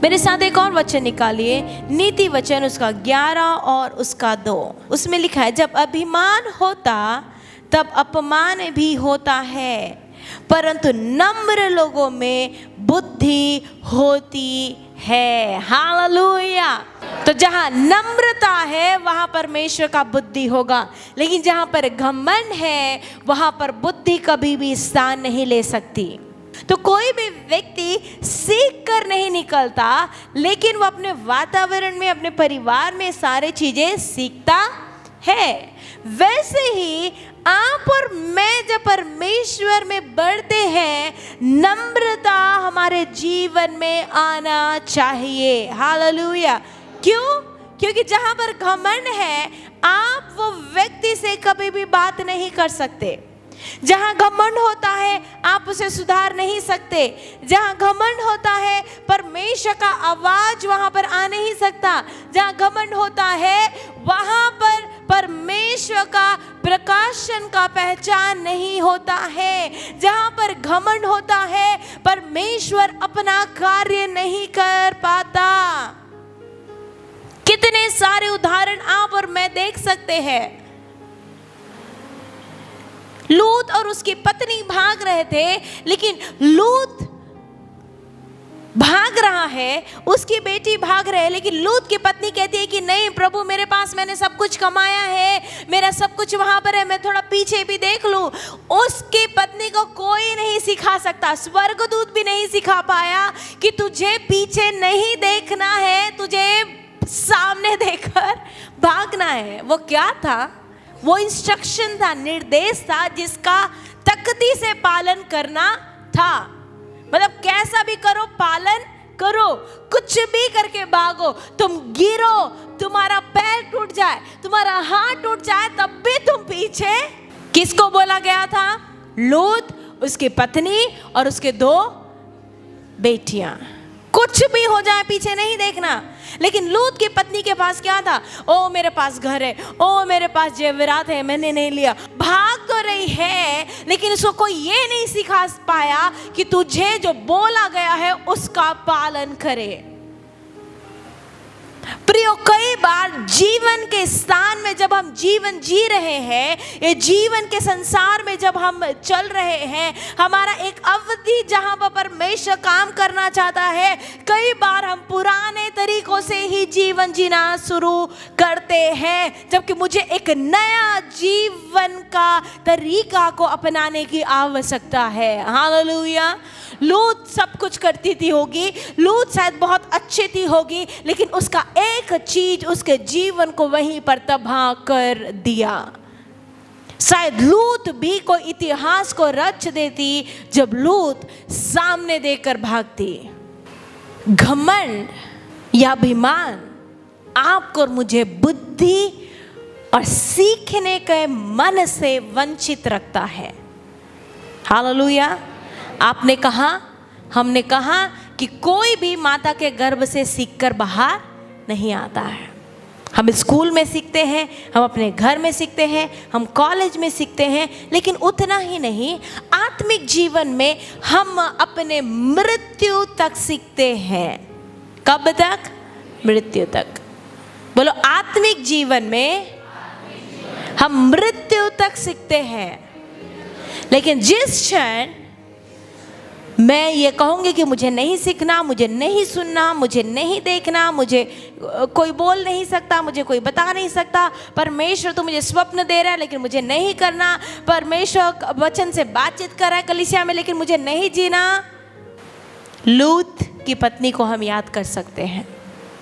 मेरे साथ एक और वचन निकालिए, नीति वचन उसका 11 और उसका 2। उसमें लिखा है, जब अभिमान होता तब अपमान भी होता है, परंतु नम्र लोगों में बुद्धि होती है। हालेलुया। तो जहां नम्रता है वहां परमेश्वर का बुद्धि होगा, लेकिन जहां पर घमंड है वहां पर बुद्धि कभी भी स्थान नहीं ले सकती। तो कोई भी व्यक्ति सीख कर नहीं निकलता, लेकिन वो अपने वातावरण में, अपने परिवार में सारे चीजें सीखता है। वैसे ही आप और मैं जब परमेश्वर में बढ़ते हैं, नम्रता हमारे जीवन में आना चाहिए। हालेलुया। क्यों? क्योंकि जहां पर घमंड है, आप वो व्यक्ति से कभी भी बात नहीं कर सकते। जहां घमंड होता है आप उसे सुधार नहीं सकते। जहां घमंड होता है परमेश्वर का आवाज वहां पर आ नहीं सकता। जहां घमंड होता है वहां पर परमेश्वर का प्रकाशन का पहचान नहीं होता है। जहां पर घमंड होता है परमेश्वर अपना कार्य नहीं कर पाता। कितने सारे उदाहरण आप और मैं देख सकते हैं। लूत और उसकी पत्नी भाग रहे थे, लेकिन लूत भाग रहा है, उसकी बेटी भाग रहे, लेकिन लूत की पत्नी कहती है कि नहीं प्रभु, मेरे पास मैंने सब कुछ कमाया है, मेरा सब कुछ वहां पर है, मैं थोड़ा पीछे भी देख लूं। उसकी पत्नी को कोई नहीं सिखा सकता, स्वर्गदूत भी नहीं सिखा पाया कि तुझे पीछे नहीं देखना है, तुझे सामने देखकर भागना है। वो क्या था? वो इंस्ट्रक्शन था, निर्देश था, जिसका तख्ती से पालन करना था। मतलब कैसा भी करो, पालन करो, कुछ भी करके भागो। तुम गिरो, तुम्हारा पैर टूट जाए, तुम्हारा हाथ टूट जाए, तब भी तुम पीछे। किसको बोला गया था? लूत, उसकी पत्नी और उसके 2 बेटियां। कुछ भी हो जाए पीछे नहीं देखना। लेकिन लूत की पत्नी के पास क्या था? ओ मेरे पास घर है, ओ मेरे पास जेवरात है, मैंने नहीं लिया। भाग तो रही है, लेकिन उसको कोई ये नहीं सिखा पाया कि तुझे जो बोला गया है उसका पालन करे। प्रियो, कई बार जीवन के स्थान में जब हम जीवन जी रहे हैं, ये जीवन के संसार में जब हम चल रहे हैं, हमारा एक अवधि जहां पर परमेश्वर काम करना चाहता है, कई बार हम पुराने तरीकों से ही जीवन जीना शुरू करते हैं, जबकि मुझे एक नया जीवन का तरीका को अपनाने की आवश्यकता है। हालेलुया। लूत सब कुछ करती थी होगी, लूत शायद बहुत अच्छी थी होगी, लेकिन उसका एक चीज उसके जीवन को वहीं पर तबाह कर दिया। शायद लूत भी कोई इतिहास को रच देती जब लूत सामने देखकर भागती। घमंड या अभिमान आपको और मुझे बुद्धि और सीखने के मन से वंचित रखता है। हालेलुया। आपने कहा, हमने कहा कि कोई भी माता के गर्भ से सीखकर बाहर नहीं आता है। हम स्कूल में सीखते हैं, हम अपने घर में सीखते हैं, हम कॉलेज में सीखते हैं, लेकिन उतना ही नहीं, आत्मिक जीवन में हम अपने मृत्यु तक सीखते हैं। कब तक? मृत्यु तक। बोलो, आत्मिक जीवन में हम मृत्यु तक सीखते हैं। लेकिन जिस क्षण मैं ये कहूँगी कि मुझे नहीं सीखना, मुझे नहीं सुनना, मुझे नहीं देखना, मुझे कोई बोल नहीं सकता, मुझे कोई बता नहीं सकता, परमेश्वर तो मुझे स्वप्न दे रहा है लेकिन मुझे नहीं करना, परमेश्वर वचन से बातचीत कर रहा है कलीसिया में लेकिन मुझे नहीं जीना। लूत की पत्नी को हम याद कर सकते हैं,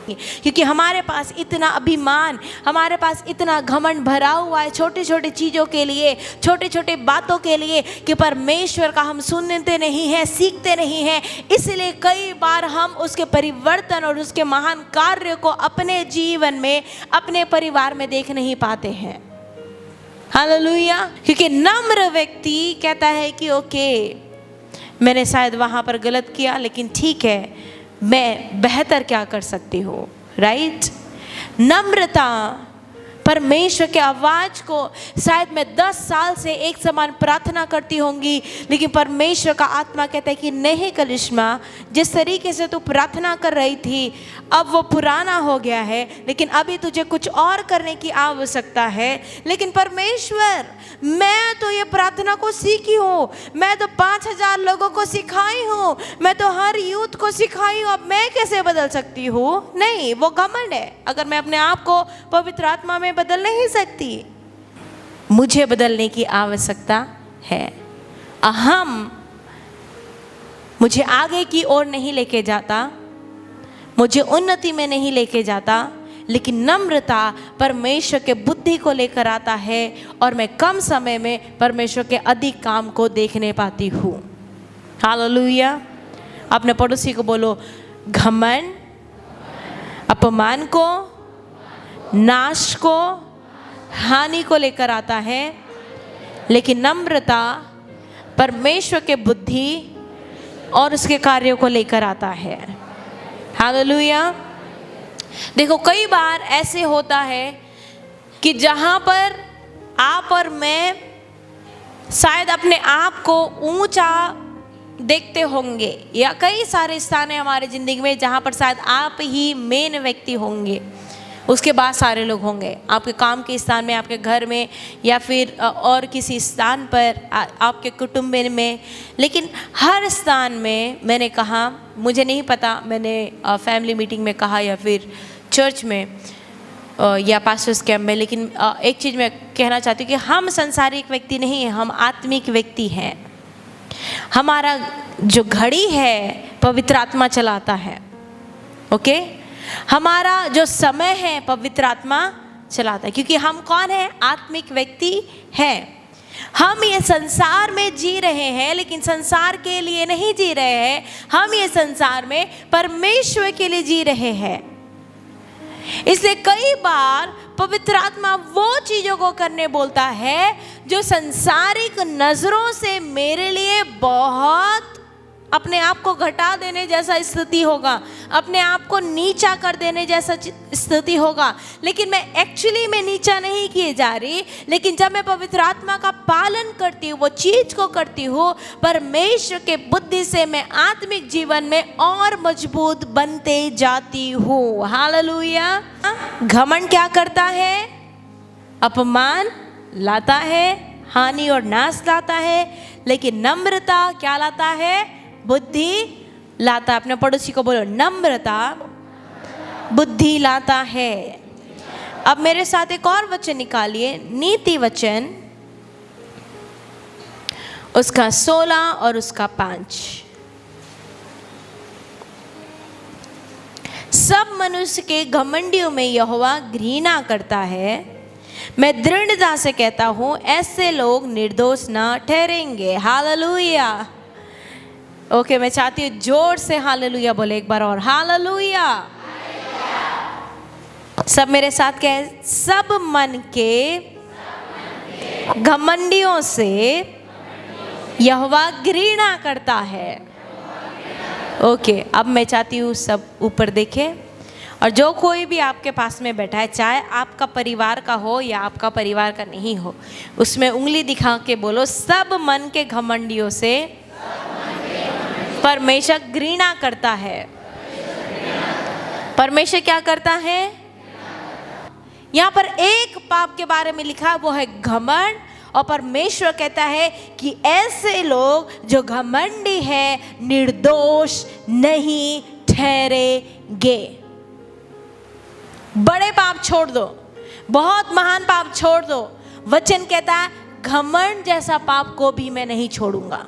क्योंकि हमारे पास इतना अभिमान, हमारे पास इतना घमंड भरा हुआ है छोटी छोटी चीज़ों के लिए, छोटे छोटे बातों के लिए, कि परमेश्वर का हम सुनते नहीं हैं, सीखते नहीं हैं। इसलिए कई बार हम उसके परिवर्तन और उसके महान कार्य को अपने जीवन में, अपने परिवार में देख नहीं पाते हैं। हालेलुया। क्योंकि नम्र व्यक्ति कहता है कि ओके, मैंने शायद वहाँ पर गलत किया, लेकिन ठीक है, मैं बेहतर क्या कर सकती हूँ। राइट। नम्रता परमेश्वर के आवाज को शायद मैं 10 साल से एक समान प्रार्थना करती होंगी, लेकिन परमेश्वर का आत्मा कहता है कि नहीं करिश्मा, जिस तरीके से तू प्रार्थना कर रही थी अब वो पुराना हो गया है, लेकिन अभी तुझे कुछ और करने की आवश्यकता है। लेकिन परमेश्वर, मैं तो ये प्रार्थना को सीखी हूँ, मैं तो 5000 लोगों को सिखाई हूँ, मैं तो हर यूथ को सिखाई हूँ, अब मैं कैसे बदल सकती हूँ? नहीं, वो घमंड है। अगर मैं अपने आप को पवित्र आत्मा में बदल नहीं सकती, मुझे बदलने की आवश्यकता है। अहम मुझे आगे की ओर नहीं लेके जाता, मुझे उन्नति में नहीं लेके जाता, लेकिन नम्रता परमेश्वर के बुद्धि को लेकर आता है और मैं कम समय में परमेश्वर के अधिक काम को देखने पाती हूँ। हालेलुया। अपने पड़ोसी को बोलो, घमंड अपमान को, नाश को, हानि को लेकर आता है, लेकिन नम्रता परमेश्वर के बुद्धि और उसके कार्यों को लेकर आता है। हालेलुया। देखो, कई बार ऐसे होता है कि जहाँ पर आप और मैं शायद अपने आप को ऊंचा देखते होंगे, या कई सारे स्थान हैं हमारे ज़िंदगी में जहाँ पर शायद आप ही मेन व्यक्ति होंगे, उसके बाद सारे लोग होंगे, आपके काम के स्थान में, आपके घर में, या फिर और किसी स्थान पर, आपके कुटुंब में। लेकिन हर स्थान में मैंने कहा, मुझे नहीं पता, मैंने फैमिली मीटिंग में कहा या फिर चर्च में या पास्टर्स कैंप में, लेकिन एक चीज़ मैं कहना चाहती हूँ कि हम संसारिक व्यक्ति नहीं हैं, हम आत्मिक व्यक्ति हैं। हमारा जो घड़ी है पवित्र आत्मा चलाता है, ओके। हमारा जो समय है पवित्र आत्मा चलाता है, क्योंकि हम कौन है? आत्मिक व्यक्ति हैं। हम ये संसार में जी रहे हैं, लेकिन संसार के लिए नहीं जी रहे हैं, हम ये संसार में परमेश्वर के लिए जी रहे हैं। इसलिए कई बार पवित्र आत्मा वो चीज़ों को करने बोलता है जो संसारिक नज़रों से मेरे लिए बहुत अपने आप को घटा देने जैसा स्थिति होगा, अपने आप को नीचा कर देने जैसा स्थिति होगा, लेकिन मैं एक्चुअली में नीचा नहीं किए जा रही। लेकिन जब मैं पवित्र आत्मा का पालन करती हूँ, वो चीज़ को करती हूँ, परमेश्वर के बुद्धि से मैं आत्मिक जीवन में और मजबूत बनते जाती हूँ। हालेलुया। घमंड क्या करता है? अपमान लाता है, हानि और नाश लाता है, लेकिन नम्रता क्या लाता है? बुद्धि लाता। अपने पड़ोसी को बोलो, नम्रता बुद्धि लाता है। अब मेरे साथ एक और वचन निकालिए, नीति वचन, उसका 16 और उसका 5। सब मनुष्य के घमंडियों में यहोवा घृणा करता है। मैं दृढ़ता से कहता हूं, ऐसे लोग निर्दोष ना ठहरेंगे। हालेलुया। ओके, मैं चाहती हूँ जोर से हालेलुया बोले एक बार और, हालेलुया। सब मेरे साथ कहें, सब मन के घमंडियों से यहोवा घृणा करता है। ओके, अब मैं चाहती हूँ सब ऊपर देखें, और जो कोई भी आपके पास में बैठा है, चाहे आपका परिवार का हो या आपका परिवार का नहीं हो, उसमें उंगली दिखा के बोलो, सब मन के घमंडियों से परमेश्वर घृणा करता है। परमेश्वर क्या करता है? यहाँ पर एक पाप के बारे में लिखा, वो है घमंड, और परमेश्वर कहता है कि ऐसे लोग जो घमंडी है निर्दोष नहीं ठहरेंगे। बड़े पाप छोड़ दो, बहुत महान पाप छोड़ दो, वचन कहता है घमंड जैसा पाप को भी मैं नहीं छोड़ूंगा।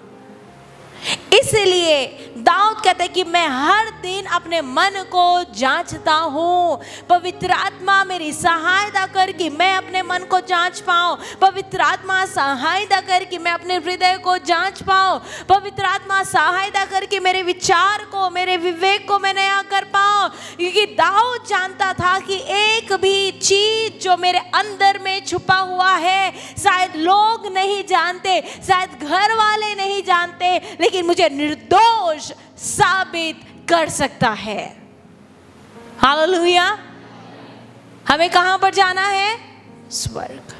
इसलिए दाऊद कहते हैं कि मैं हर दिन अपने मन को जांचता हूँ। पवित्र आत्मा मेरी सहायता कर कि मैं अपने मन को जांच पाऊँ। पवित्र आत्मा सहायता कर कि मैं अपने हृदय को जांच पाऊँ। पवित्र आत्मा सहायता कर कि मेरे विचार को, मेरे विवेक को मैं नया कर पाऊँ। क्योंकि दाऊद जानता था कि एक भी चीज जो मेरे अंदर में छुपा हुआ है, शायद लोग नहीं जानते, शायद घर वाले नहीं जानते, लेकिन मुझे निर्दोष साबित कर सकता है। हालेलुया। हमें कहां पर जाना है? स्वर्ग।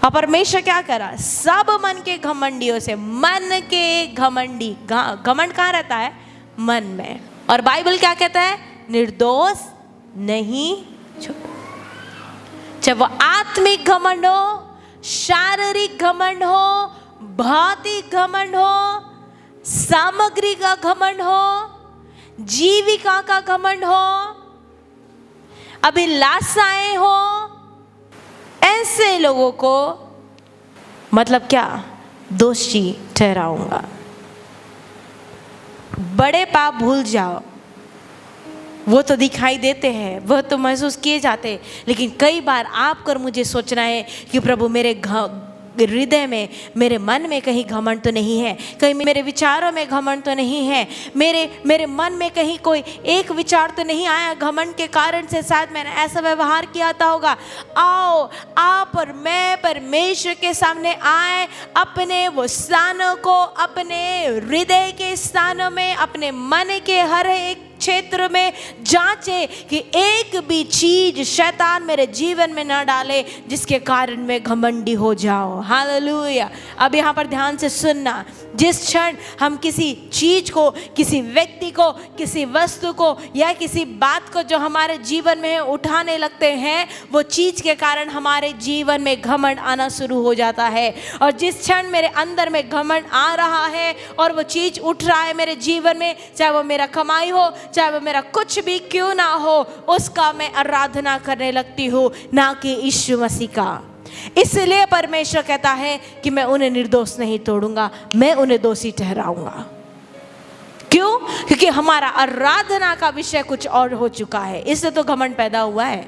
और परमेश्वर क्या करा? सब मन के घमंडियों से, मन के घमंडी, घमंड कहाँ रहता है? मन में। और बाइबल क्या कहता है? निर्दोष नहीं छोड़ो। चाहे वो आत्मिक घमंड हो, शारीरिक घमंड हो, भौतिक घमंड हो, सामग्री का घमंड हो, जीविका का घमंड हो, अभिलाषाएं हो, ऐसे लोगों को मतलब क्या? दोषी ठहराऊंगा। बड़े पाप भूल जाओ, वो तो दिखाई देते हैं, वो तो महसूस किए जाते हैं, लेकिन कई बार आपको और मुझे सोचना है कि प्रभु मेरे हृदय में, मेरे मन में कहीं घमंड तो नहीं है, कहीं मेरे विचारों में घमंड तो नहीं है, मेरे मन में कहीं कोई एक विचार तो नहीं आया घमंड के कारण से शायद मैंने ऐसा व्यवहार किया था होगा। आओ आप और मैं परमेश्वर के सामने आए, अपने वो स्थानों को, अपने हृदय के स्थानों में, अपने मन के हर एक क्षेत्र में जांचे कि एक भी चीज शैतान मेरे जीवन में न डाले जिसके कारण मैं घमंडी हो जाऊं। हालेलुया। अब यहाँ पर ध्यान से सुनना, जिस क्षण हम किसी चीज को, किसी व्यक्ति को, किसी वस्तु को या किसी बात को जो हमारे जीवन में उठाने लगते हैं, वो चीज के कारण हमारे जीवन में घमंड आना शुरू हो जाता है। और जिस क्षण मेरे अंदर में घमंड आ रहा है और वो चीज उठ रहा है मेरे जीवन में, चाहे वो मेरा कमाई हो, चाहे वो मेरा कुछ भी क्यों ना हो, उसका मैं आराधना करने लगती हूँ, ना कि यीशु मसीह का। इसलिए परमेश्वर कहता है कि मैं उन्हें निर्दोष नहीं तोड़ूंगा, मैं उन्हें दोषी ठहराऊंगा। क्यों? क्योंकि हमारा आराधना का विषय कुछ और हो चुका है, इससे तो घमंड पैदा हुआ है।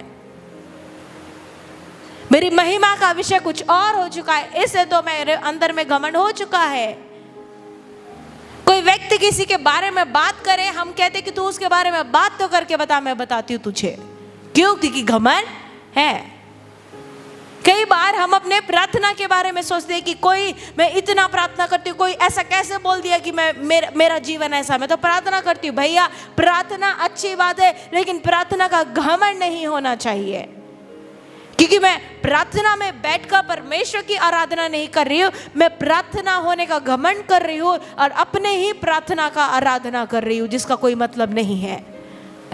मेरी महिमा का विषय कुछ और हो चुका है, इससे तो मेरे अंदर में घमंड हो चुका है। कोई व्यक्ति किसी के बारे में बात करे, हम कहते कि तू उसके बारे में बात तो करके बता, मैं बताती हूँ तुझे। क्यों? क्योंकि घमंड है। कई बार हम अपने प्रार्थना के बारे में सोचते हैं कि कोई, मैं इतना प्रार्थना करती हूँ, कोई ऐसा कैसे बोल दिया कि मेरा जीवन ऐसा, मैं तो प्रार्थना करती हूँ। भैया प्रार्थना अच्छी बात है, लेकिन प्रार्थना का घमंड नहीं होना चाहिए। क्योंकि मैं प्रार्थना में बैठकर परमेश्वर की आराधना नहीं कर रही हूँ, मैं प्रार्थना होने का घमंड कर रही हूँ और अपने ही प्रार्थना का आराधना कर रही हूँ, जिसका कोई मतलब नहीं है।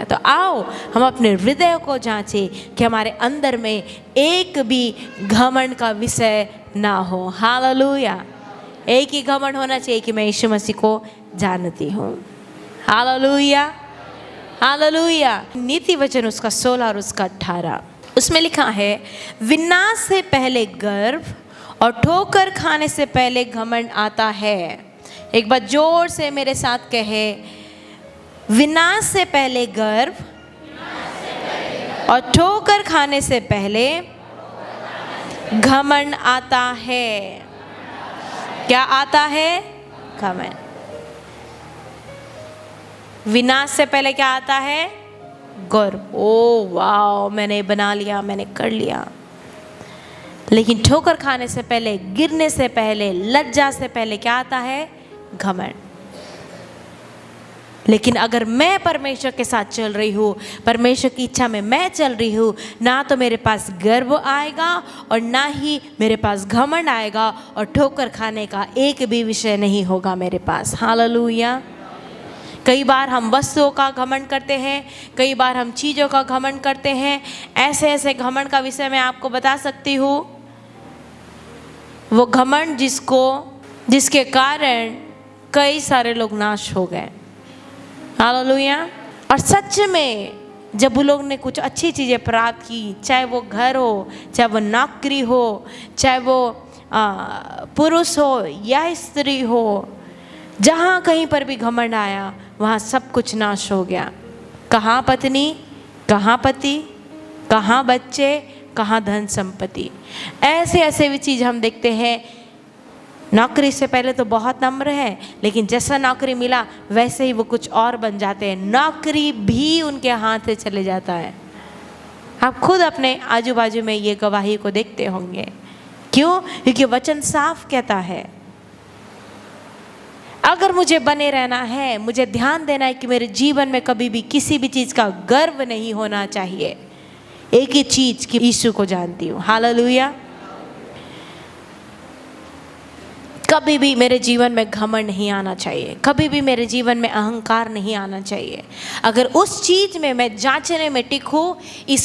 तो आओ हम अपने हृदय को जांचें कि हमारे अंदर में एक भी घमंड का विषय ना हो। हालेलुया। एक ही घमंड होना चाहिए कि मैं यीशु मसीह को जानती हूँ। Hallelujah, hallelujah. नीति वचन उसका 16 और उसका 18, उसमें लिखा है, विनाश से पहले गर्व और ठोकर खाने से पहले घमंड आता है। एक बार जोर से मेरे साथ कहे, विनाश से पहले गर्व और ठोकर खाने से पहले घमंड आता है। क्या आता है? घमंड। विनाश से पहले क्या आता है? गर्व। ओ वाह, मैंने बना लिया, मैंने कर लिया। लेकिन ठोकर खाने से पहले, गिरने से पहले, लज्जा से पहले क्या आता है? घमंड। लेकिन अगर मैं परमेश्वर के साथ चल रही हूँ, परमेश्वर की इच्छा में मैं चल रही हूँ, ना तो मेरे पास गर्व आएगा और ना ही मेरे पास घमंड आएगा, और ठोकर खाने का एक भी विषय नहीं होगा मेरे पास। हालेलुया। कई बार हम वस्तुओं का घमंड करते हैं, कई बार हम चीज़ों का घमंड करते हैं। ऐसे ऐसे घमंड का विषय मैं आपको बता सकती हूँ। वो घमंड जिसके कारण कई सारे लोग नाश हो गए। हालेलुया। और सच में जब वो लोग ने कुछ अच्छी चीज़ें प्राप्त की, चाहे वो घर हो, चाहे वो नौकरी हो, चाहे वो पुरुष हो या स्त्री हो, जहाँ कहीं पर भी घमंड आया वहाँ सब कुछ नाश हो गया। कहाँ पत्नी, कहाँ पति, कहाँ बच्चे, कहाँ धन संपत्ति, ऐसे ऐसे भी चीज़ हम देखते हैं। नौकरी से पहले तो बहुत नम्र है, लेकिन जैसा नौकरी मिला वैसे ही वो कुछ और बन जाते हैं। नौकरी भी उनके हाथ से चले जाता है। आप खुद अपने आजू बाजू में ये गवाही को देखते होंगे। क्यों? क्योंकि वचन साफ कहता है, अगर मुझे बने रहना है, मुझे ध्यान देना है कि मेरे जीवन में कभी भी किसी भी चीज़ का गर्व नहीं होना चाहिए। एक ही चीज कि यीशु को जानती हूँ। हालेलुया। कभी भी मेरे जीवन में घमंड नहीं आना चाहिए, कभी भी मेरे जीवन में अहंकार नहीं आना चाहिए। अगर उस चीज़ में मैं जांचने में टिकूँ,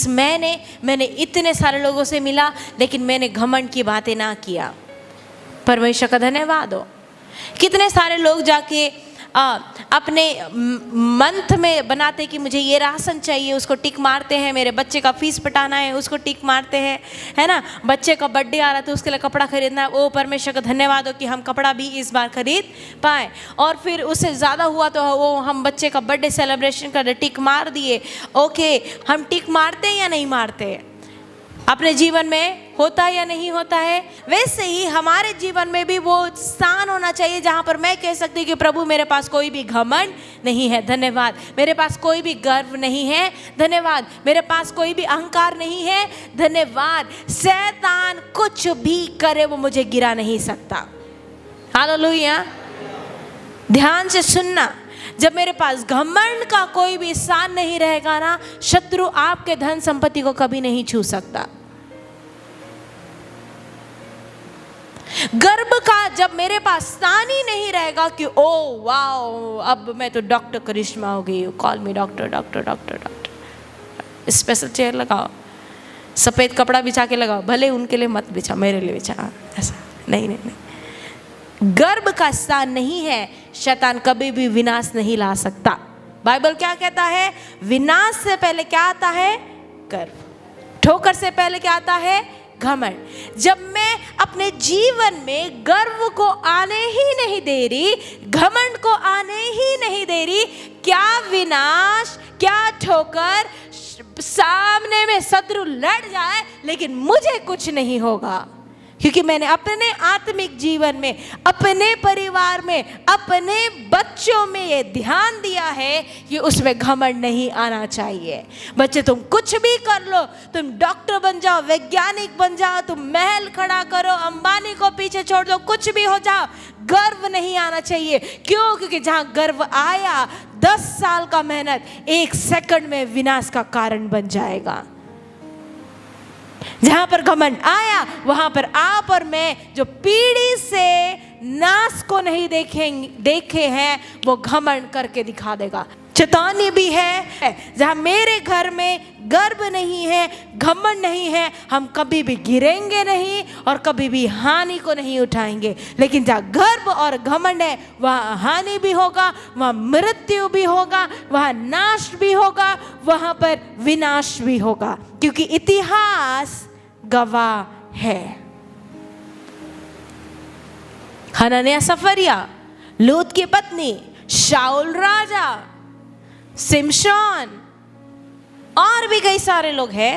मैंने इतने सारे लोगों से मिला लेकिन मैंने घमंड की बातें ना किया, परमेश्वर का धन्यवाद हो। कितने सारे लोग जाके अपने मंथ में बनाते कि मुझे ये राशन चाहिए, उसको टिक मारते हैं। मेरे बच्चे का फीस पटाना है, उसको टिक मारते हैं, है ना। बच्चे का बर्थडे आ रहा है तो उसके लिए कपड़ा खरीदना है। ओ परमेश्वर का धन्यवाद हो कि हम कपड़ा भी इस बार खरीद पाए। और फिर उससे ज़्यादा हुआ तो वो हम बच्चे का बर्थडे सेलिब्रेशन कर टिक मार दिए। ओके, हम टिक मारते हैं या नहीं मारते? अपने जीवन में होता है या नहीं होता है? वैसे ही हमारे जीवन में भी वो स्थान होना चाहिए जहाँ पर मैं कह सकती कि प्रभु मेरे पास कोई भी घमंड नहीं है, धन्यवाद। मेरे पास कोई भी गर्व नहीं है, धन्यवाद। मेरे पास कोई भी अहंकार नहीं है, धन्यवाद। शैतान कुछ भी करे वो मुझे गिरा नहीं सकता। हालेलुया। ध्यान से सुनना, जब मेरे पास घमंड का कोई भी स्थान नहीं रहेगा ना, शत्रु आपके धन संपत्ति को कभी नहीं छू सकता। गर्व का जब मेरे पास स्थान ही नहीं रहेगा कि ओ वाओ अब मैं तो डॉक्टर करिश्मा हो गई, कॉल मी doctor doctor doctor doctor. Special chair लगाओ, सफेद कपड़ा बिछा के लगाओ, भले उनके लिए मत बिछा, मेरे लिए बिछा। ऐसा नहीं नहीं नहीं, गर्व का स्थान नहीं है, शैतान कभी भी विनाश नहीं ला सकता। बाइबल क्या कहता है? विनाश से पहले क्या आता है? गर्व। ठोकर से पहले क्या आता है? घमंड। जब मैं अपने जीवन में गर्व को आने ही नहीं दे रही, घमंड को आने ही नहीं दे रही, क्या विनाश, क्या ठोकर, सामने में शत्रु लड़ जाए लेकिन मुझे कुछ नहीं होगा, क्योंकि मैंने अपने आत्मिक जीवन में, अपने परिवार में, अपने बच्चों में ये ध्यान दिया है कि उसमें घमंड नहीं आना चाहिए। बच्चे तुम कुछ भी कर लो, तुम डॉक्टर बन जाओ, वैज्ञानिक बन जाओ, तुम महल खड़ा करो, अंबानी को पीछे छोड़ दो, कुछ भी हो जाओ, गर्व नहीं आना चाहिए। क्यों? क्योंकि जहां गर्व आया 10 साल का मेहनत 1 सेकंड में विनाश का कारण बन जाएगा। जहां पर घमंड आया वहां पर आप और मैं जो पीढ़ी से नाश को नहीं देखे हैं वो घमंड करके दिखा देगा। चेतावनी भी है, जहां मेरे घर में गर्व नहीं है, घमंड नहीं है, हम कभी भी गिरेंगे नहीं और कभी भी हानि को नहीं उठाएंगे। लेकिन जहां गर्व और घमंड है वहां हानि भी होगा, वहां मृत्यु भी होगा, वहां नाश भी होगा, वहां पर विनाश भी होगा, क्योंकि इतिहास गवाह है। हनन्याह सफरिया, लूत की पत्नी, शाऊल राजा, सिमशोन और भी कई सारे लोग हैं।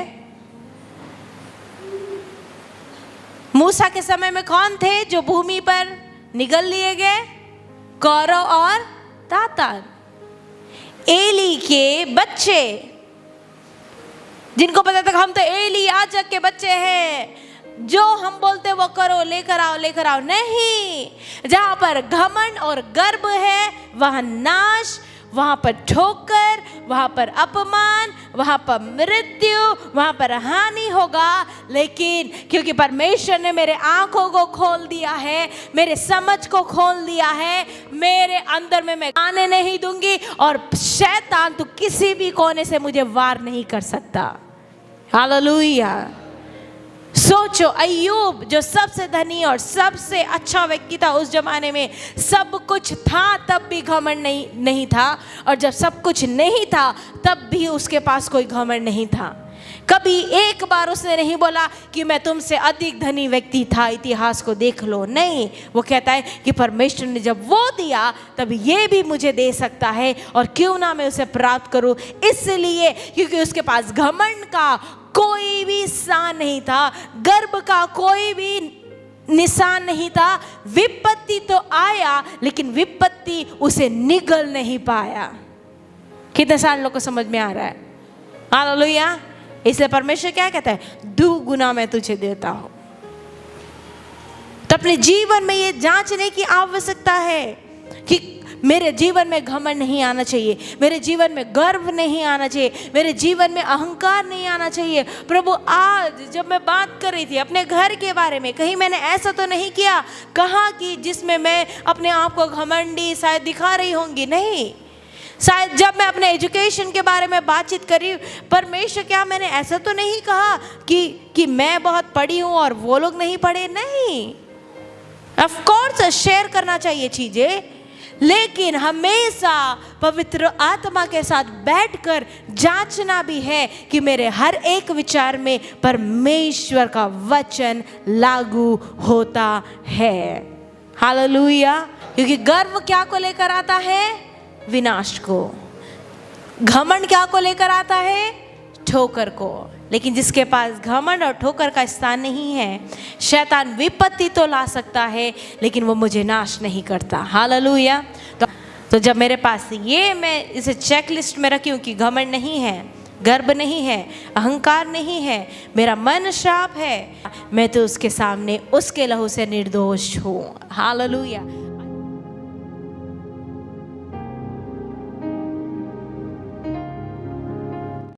मूसा के समय में कौन थे जो भूमि पर निगल लिए गए? कौरव और दातान। एली के बच्चे, जिनको पता था हम तो एली याजक के बच्चे हैं, जो हम बोलते वो करो, लेकर आओ लेकर आओ। नहीं, जहां पर घमंड और गर्व है वहां नाश, वहां पर ठोकर, वहां पर अपमान, वहां पर मृत्यु, वहां पर हानि होगा। लेकिन क्योंकि परमेश्वर ने मेरे आंखों को खोल दिया है, मेरे समझ को खोल दिया है, मेरे अंदर में मैं आने नहीं दूंगी और शैतान तो किसी भी कोने से मुझे वार नहीं कर सकता। हालेलुया। सोचो, अय्यूब जो सबसे धनी और सबसे अच्छा व्यक्ति था उस जमाने में, सब कुछ था तब भी घमंड नहीं था, और जब सब कुछ नहीं था तब भी उसके पास कोई घमंड नहीं था। कभी एक बार उसने नहीं बोला कि मैं तुमसे अधिक धनी व्यक्ति था, इतिहास को देख लो। नहीं, वो कहता है कि परमेश्वर ने जब वो दिया तब ये भी मुझे दे सकता है, और क्यों ना मैं उसे प्राप्त करूं। इसलिए क्योंकि उसके पास घमंड का कोई भी स्थान नहीं था, गर्व का कोई भी निशान नहीं था। विपत्ति तो आया लेकिन विपत्ति उसे निगल नहीं पाया। कितने सारे लोग को समझ में आ रहा है? हालेलुया। इसलिए परमेश्वर क्या कहता है? 2 गुना मैं तुझे देता हूं। तो अपने जीवन में ये जांचने की आवश्यकता है कि मेरे जीवन में घमंड नहीं आना चाहिए, मेरे जीवन में गर्व नहीं आना चाहिए, मेरे जीवन में अहंकार नहीं आना चाहिए। प्रभु आज जब मैं बात कर रही थी अपने घर के बारे में, कहीं मैंने ऐसा तो नहीं किया कहा कि जिसमें मैं अपने आप को घमंडी शायद दिखा रही होंगी, नहीं। शायद जब मैं अपने एजुकेशन के बारे में बातचीत करी, परमेश्वर क्या मैंने ऐसा तो नहीं कहा कि मैं बहुत पढ़ी हूँ और वो लोग नहीं पढ़े, नहीं। ऑफ कोर्स शेयर करना चाहिए चीजें, लेकिन हमेशा पवित्र आत्मा के साथ बैठकर जांचना भी है कि मेरे हर एक विचार में परमेश्वर का वचन लागू होता है। हालेलुया। क्योंकि गर्व क्या को लेकर आता है? विनाश को। घमंड क्या को लेकर आता है? ठोकर को। लेकिन जिसके पास घमंड और ठोकर का स्थान नहीं है, शैतान विपत्ति तो ला सकता है लेकिन वो मुझे नाश नहीं करता। हालेलुया। तो जब मेरे पास ये, मैं इसे चेकलिस्ट में रखी हूँ कि घमंड नहीं है, गर्व नहीं है, अहंकार नहीं है, मेरा मन श्राप है, मैं तो उसके सामने उसके लहू से निर्दोष हूँ। हालेलुया।